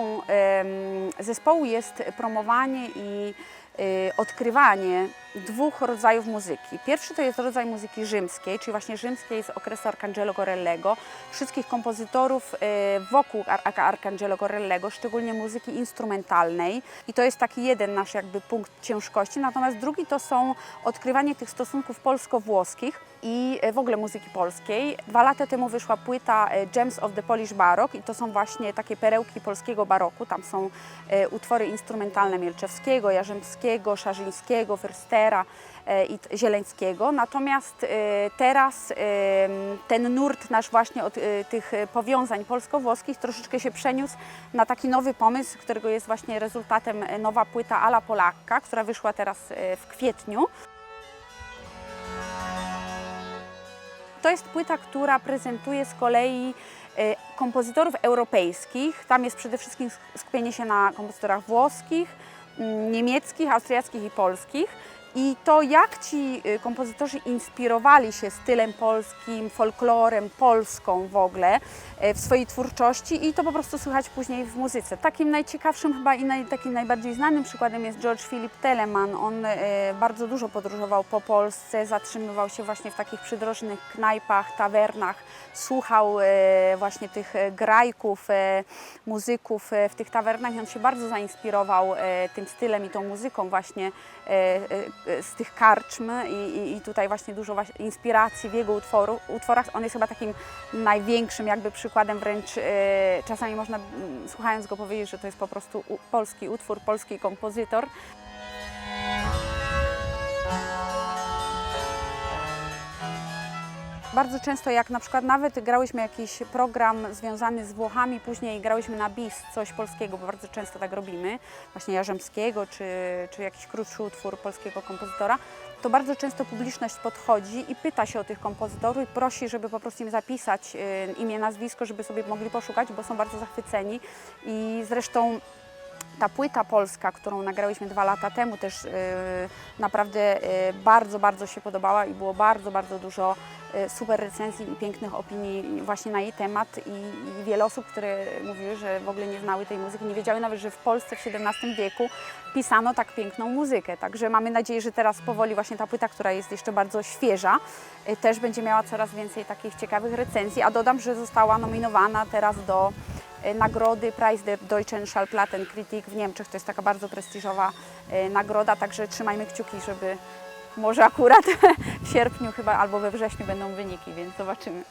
misją zespołu jest promowanie i odkrywanie dwóch rodzajów muzyki. Pierwszy to jest rodzaj muzyki rzymskiej, czyli właśnie rzymskiej z okresu Arcangelo Corellego, wszystkich kompozytorów wokół Arcangelo Corellego, szczególnie muzyki instrumentalnej, i to jest taki jeden nasz jakby punkt ciężkości. Natomiast drugi to są odkrywanie tych stosunków polsko-włoskich i w ogóle muzyki polskiej. 2 lata temu wyszła płyta Gems of the Polish Baroque i to są właśnie takie perełki polskiego baroku. Tam są utwory instrumentalne Mielczewskiego, Jarzębskiego, Szarzyńskiego, Fürstera i Zieleńskiego. Natomiast teraz ten nurt nasz właśnie od tych powiązań polsko-włoskich troszeczkę się przeniósł na taki nowy pomysł, którego jest właśnie rezultatem nowa płyta Alla Polacca, która wyszła teraz w kwietniu. To jest płyta, która prezentuje z kolei kompozytorów europejskich. Tam jest przede wszystkim skupienie się na kompozytorach włoskich, niemieckich, austriackich i polskich. I to, jak ci kompozytorzy inspirowali się stylem polskim, folklorem, Polską w ogóle w swojej twórczości, i to po prostu słychać później w muzyce. Takim najciekawszym chyba i takim najbardziej znanym przykładem jest George Philip Telemann. On bardzo dużo podróżował po Polsce, zatrzymywał się właśnie w takich przydrożnych knajpach, tawernach, słuchał właśnie tych grajków, muzyków w tych tawernach, i on się bardzo zainspirował tym stylem i tą muzyką właśnie z tych karczm, i tutaj właśnie dużo inspiracji w jego utworach. On jest chyba takim największym jakby przykładem, wręcz czasami można, słuchając go, powiedzieć, że to jest po prostu polski utwór, polski kompozytor. Bardzo często, jak na przykład nawet grałyśmy jakiś program związany z Włochami, później grałyśmy na bis coś polskiego, bo bardzo często tak robimy, właśnie Jarzębskiego, czy jakiś krótszy utwór polskiego kompozytora, to bardzo często publiczność podchodzi i pyta się o tych kompozytorów i prosi, żeby po prostu im zapisać imię, nazwisko, żeby sobie mogli poszukać, bo są bardzo zachwyceni. I zresztą ta płyta polska, którą nagrałyśmy 2 lata temu, też naprawdę bardzo się podobała i było bardzo dużo super recenzji i pięknych opinii właśnie na jej temat, i wiele osób, które mówiły, że w ogóle nie znały tej muzyki, nie wiedziały nawet, że w Polsce w XVII wieku pisano tak piękną muzykę. Także mamy nadzieję, że teraz powoli właśnie ta płyta, która jest jeszcze bardzo świeża, też będzie miała coraz więcej takich ciekawych recenzji, a dodam, że została nominowana teraz do nagrody Preis der Deutschen Schallplattenkritik w Niemczech. To jest taka bardzo prestiżowa nagroda, także trzymajmy kciuki, żeby może akurat w sierpniu chyba albo we wrześniu będą wyniki, więc zobaczymy.